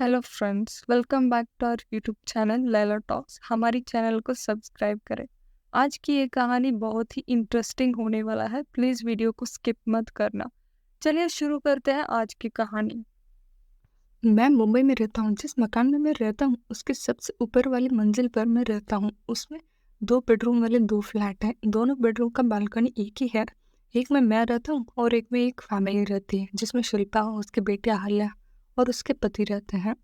Hello friends, welcome back to our YouTube channel Laila talks. हमारी channel को subscribe करें। आज की ये कहानी बहुत ही इंटरेस्टिंग होने वाला है। प्लीज़ वीडियो को स्किप मत करना। चलिए शुरू करते हैं आज की कहानी। मैं मुंबई में रहता हूँ। जिस मकान में मैं रहता हूँ उसके सबसे ऊपर वाली मंजिल पर मैं रहता हूँ। उसमें 2 बेडरूम वाले 2 फ्लैट हैं। दोनों बेडरूम का बालकनी एक ही है। एक में मैं रहता हूँ और एक में एक फैमिली रहती है, जिसमें शिल्पा, उसके बेटे अहल्या और उसके पति रहते हैं।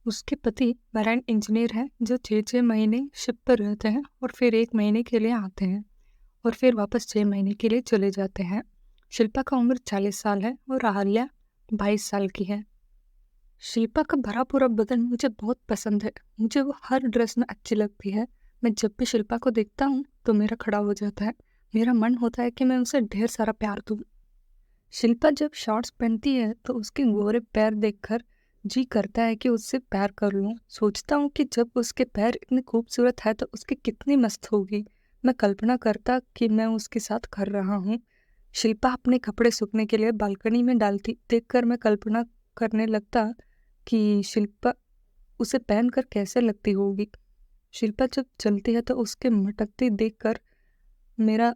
उसके पति मराइन इंजीनियर हैं, जो 6-6 महीने शिप पर रहते हैं और फिर 1 महीने के लिए आते हैं और फिर वापस 6 महीने के लिए चले जाते हैं। शिल्पा का उम्र 40 साल है और अहल्या 22 साल की है। शिल्पा का भरा पूरा बदन मुझे बहुत पसंद है। मुझे वो हर ड्रेस में अच्छी लगती है। मैं जब भी शिल्पा को देखता हूँ तो मेरा खड़ा हो जाता है। मेरा मन होता है कि मैं उसे ढेर सारा प्यार दूँ। शिल्पा जब शॉर्ट्स पहनती है तो उसके गोरे पैर देखकर जी करता है कि उससे प्यार कर लूं। सोचता हूँ कि जब उसके पैर इतने खूबसूरत है तो उसकी कितनी मस्त होगी। मैं कल्पना करता कि मैं उसके साथ कर रहा हूँ। शिल्पा अपने कपड़े सूखने के लिए बालकनी में डालती देखकर मैं कल्पना करने लगता कि शिल्पा उसे पहनकर कैसे लगती होगी। शिल्पा जब चलती है तो उसके मटकती देखकर मेरा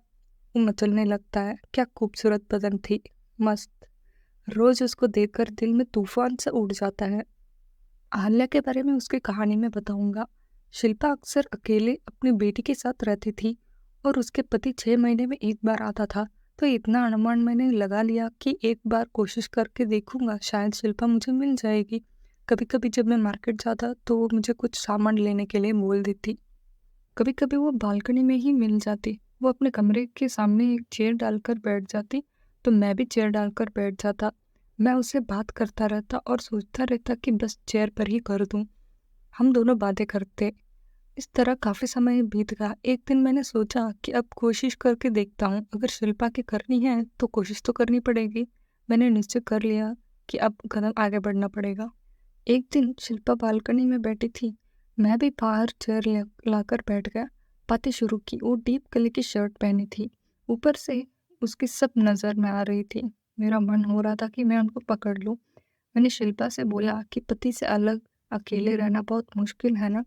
मचलने लगता है। क्या खूबसूरत बदन थी, मस्त। रोज उसको देखकर दिल में तूफान से उड़ जाता है। अहल्या के बारे में उसकी कहानी में बताऊंगा। शिल्पा अक्सर अकेले अपनी बेटी के साथ रहती थी और उसके पति 6 महीने में एक बार आता था। तो इतना अनुमान मैंने लगा लिया कि एक बार कोशिश करके देखूंगा, शायद शिल्पा मुझे मिल जाएगी। कभी कभी जब मैं मार्केट जाता तो वो मुझे कुछ सामान लेने के लिए बोल देती। कभी कभी वो बालकनी में ही मिल जाती। वो अपने कमरे के सामने एक चेयर डालकर बैठ जाती तो मैं भी चेयर डालकर बैठ जाता। मैं उससे बात करता रहता और सोचता रहता कि बस चेयर पर ही कर दूं। हम दोनों बातें करते। इस तरह काफी समय बीत गया। एक दिन मैंने सोचा कि अब कोशिश करके देखता हूँ। अगर शिल्पा की करनी है तो कोशिश तो करनी पड़ेगी। मैंने निश्चय कर लिया कि अब कदम आगे बढ़ना पड़ेगा। एक दिन शिल्पा बालकनी में बैठी थी। मैं भी बाहर चेयर लाकर बैठ गया। बातें शुरू की। वो डीप कलर की शर्ट पहनी थी। ऊपर से उसकी सब नजर में आ रही थी। मेरा मन हो रहा था कि मैं उनको पकड़ लूं। मैंने शिल्पा से बोला कि पति से अलग अकेले रहना बहुत मुश्किल है ना।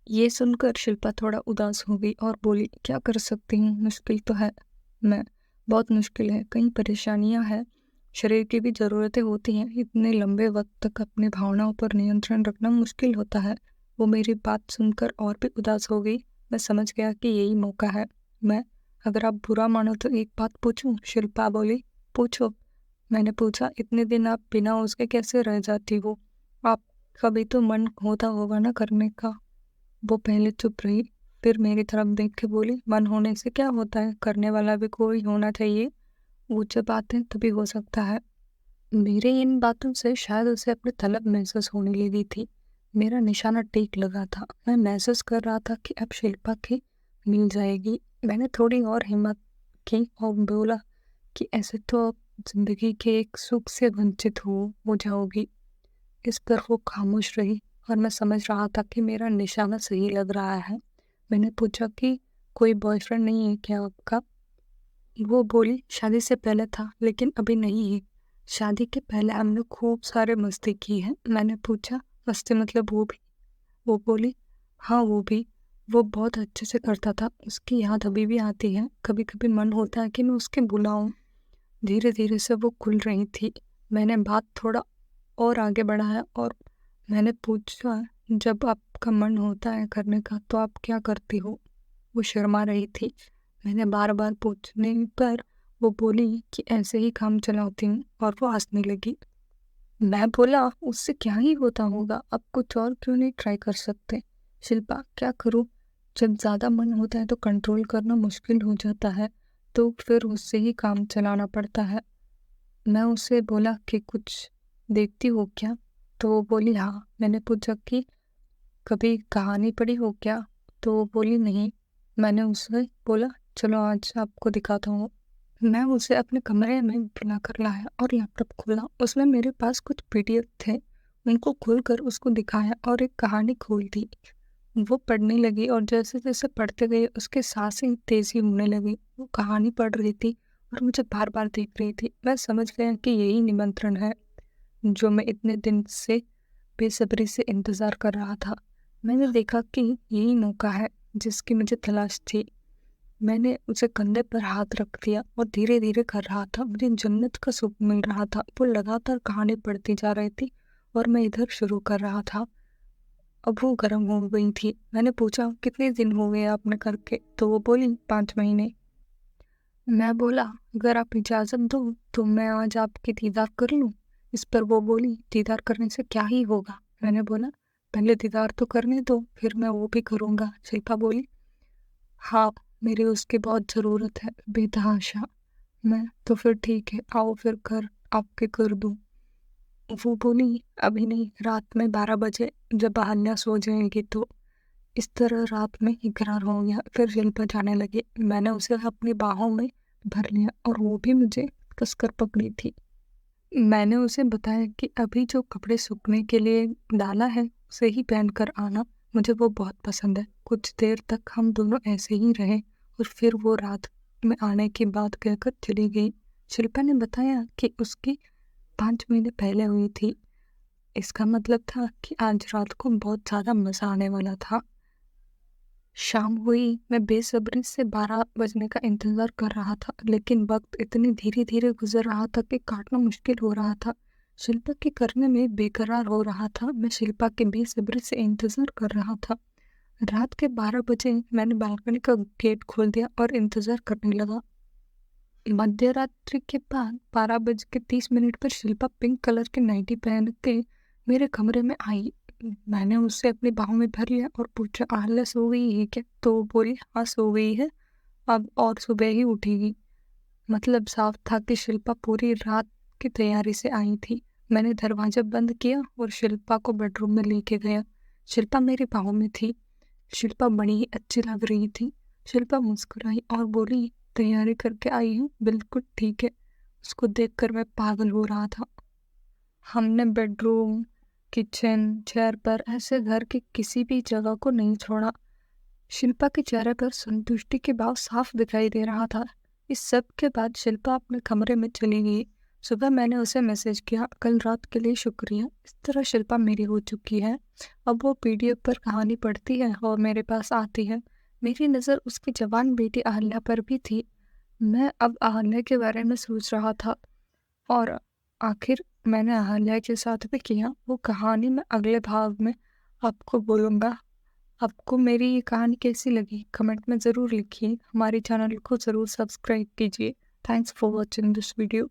ये सुनकर शिल्पा थोड़ा उदास हो गई और बोली, क्या कर सकती हूँ, मुश्किल तो है। मैं, बहुत मुश्किल है, कई परेशानियां हैं, शरीर की भी जरूरतें होती हैं। इतने लंबे वक्त तक अपनी भावनाओं पर नियंत्रण रखना मुश्किल होता है। वो मेरी बात सुनकर और भी उदास हो गई। मैं समझ गया कि यही मौका है। मैं, अगर आप बुरा मानो तो एक बात पूछूं? शिल्पा बोली, पूछो। मैंने पूछा, इतने दिन आप बिना उसके कैसे रह जाती हो? आप कभी तो मन होता होगा ना करने का। वो पहले चुप रही, फिर मेरी तरफ देख के बोली, मन होने से क्या होता है, करने वाला भी कोई होना चाहिए। वो जब आते हैं तभी हो सकता है। मेरे इन बातों से शायद उसे अपनी तलब महसूस होने लगी थी। मेरा निशाना टेक लगा था। मैं महसूस कर रहा था कि अब शिल्पा की मिल जाएगी। मैंने थोड़ी और हिम्मत की और बोला कि ऐसे तो अब जिंदगी के एक सुख से वंचित हो जाओगी। इस पर वो खामोश रही और मैं समझ रहा था कि मेरा निशाना सही लग रहा है। मैंने पूछा कि कोई बॉयफ्रेंड नहीं है क्या आपका? वो बोली, शादी से पहले था लेकिन अभी नहीं है। शादी के पहले हमने खूब सारे मस्ती की है। मैंने पूछा, मस्ती मतलब वो भी? वो बोली, हाँ वो भी। वो बहुत अच्छे से करता था। उसकी याद अभी भी आती है। कभी कभी मन होता है कि मैं उसके बुलाऊं। धीरे धीरे से वो खुल रही थी। मैंने बात थोड़ा और आगे बढ़ाया और मैंने पूछा, जब आपका मन होता है करने का तो आप क्या करती हो? वो शर्मा रही थी। मैंने बार बार पूछने पर वो बोली कि ऐसे ही काम चलाती हूँ और वो हंसने लगी। मैं बोला, उससे क्या ही होता होगा, अब कुछ और क्यों नहीं ट्राई कर सकते? शिल्पा, क्या करूँ? जब ज्यादा मन होता है तो कंट्रोल करना मुश्किल हो जाता है, तो फिर उससे ही काम चलाना पड़ता है। मैं उससे बोला कि कुछ देखती हो क्या? तो वो बोली, हाँ। मैंने पूछा कि कभी कहानी पढ़ी हो क्या? तो वो बोली, नहीं। मैंने उससे बोला, चलो आज आपको दिखाता हूँ। मैं उसे अपने कमरे में बुलाकर लाया और लैपटॉप खोला। उसमें मेरे पास कुछ पीडीएफ थे। उनको खोलकर उसको दिखाया और एक कहानी खोल दी। वो पढ़ने लगी और जैसे जैसे पढ़ते गए उसके सांसें तेजी होने लगी। वो कहानी पढ़ रही थी और मुझे बार बार देख रही थी। मैं समझ गया कि यही निमंत्रण है जो मैं इतने दिन से बेसब्री से इंतज़ार कर रहा था। मैंने देखा कि यही मौका है जिसकी मुझे तलाश थी। मैंने उसे कंधे पर हाथ रख दिया और धीरे धीरे कर रहा था। मुझे जन्नत का सुख मिल रहा था। वो लगातार कहानी पढ़ती जा रही थी और मैं इधर शुरू कर रहा था। अब वो गर्म हो गई थी। मैंने पूछा, कितने दिन हो गए आपने करके? तो वो बोली, 5 महीने। मैं बोला, अगर आप इजाज़त दो तो मैं आज आपकी दीदार कर लूँ। इस पर वो बोली, दीदार करने से क्या ही होगा? मैंने बोला, पहले दीदार तो करने दो, फिर मैं वो भी करूँगा। शिल्पा बोली, हाँ, मेरी उसकी बहुत ज़रूरत है, बेतहाशा। मैं, तो फिर ठीक है, आओ फिर कर आपके कर दूँ। वो बोली, अभी नहीं, रात में 12 बजे जब अहल्या सो जाएगी तो। इस तरह रात में इकरार हो गया। फिर शिल्पा जाने लगी। मैंने उसे अपनी बाहों में भर लिया और वो भी मुझे कसकर पकड़ी थी। मैंने उसे बताया कि अभी जो कपड़े सूखने के लिए डाला है उसे ही पहन कर आना, मुझे वो बहुत पसंद है। कुछ देर तक हम दोनों ऐसे ही रहे और फिर वो रात में आने की बात कहकर चली गई। शिल्पा ने बताया कि उसकी 5 महीने पहले हुई थी। इसका मतलब था कि आज रात को बहुत ज़्यादा मज़ा आने वाला था। शाम हुई। मैं बेसब्री से 12 बजने का इंतजार कर रहा था, लेकिन वक्त इतनी धीरे धीरे गुजर रहा था कि काटना मुश्किल हो रहा था। शिल्पा के करने में बेकरार हो रहा था। मैं शिल्पा के बेसब्री से इंतजार कर रहा था। रात के 12 बजे मैंने बालकनी का गेट खोल दिया और इंतजार करने लगा। मध्य रात्रि के बाद 12:30 पर शिल्पा पिंक कलर की नाइटी पहन के मेरे कमरे में आई। मैंने उसे अपनी बाहों में भर लिया और पूछा, अहल्या सो गई है क्या? तो वो बोली, हाँ सो गई है, अब और सुबह ही उठेगी। मतलब साफ था कि शिल्पा पूरी रात की तैयारी से आई थी। मैंने दरवाजा बंद किया और शिल्पा को बेडरूम में लेके गया। शिल्पा मेरी बाहों में थी। शिल्पा बड़ी ही अच्छी लग रही थी। शिल्पा मुस्कुराई और बोली, तैयारी करके आई हूँ, बिल्कुल ठीक है। उसको देखकर मैं पागल हो रहा था। हमने बेडरूम, किचन, चेयर पर ऐसे घर की किसी भी जगह को नहीं छोड़ा। शिल्पा के चेहरे पर संतुष्टि के भाव साफ दिखाई दे रहा था। इस सब के बाद शिल्पा अपने कमरे में चली गई। सुबह मैंने उसे मैसेज किया, कल रात के लिए शुक्रिया। इस तरह शिल्पा मेरी हो चुकी है। अब वो पीडीएफ पर कहानी पढ़ती है और मेरे पास आती है। मेरी नज़र उसकी जवान बेटी अहल्या पर भी थी। मैं अब अहल्या के बारे में सोच रहा था और आखिर मैंने अहल्या के साथ भी किया। वो कहानी मैं अगले भाग में आपको बोलूँगा। आपको मेरी ये कहानी कैसी लगी कमेंट में ज़रूर लिखिए। हमारे चैनल को ज़रूर सब्सक्राइब कीजिए। Thanks for watching this video.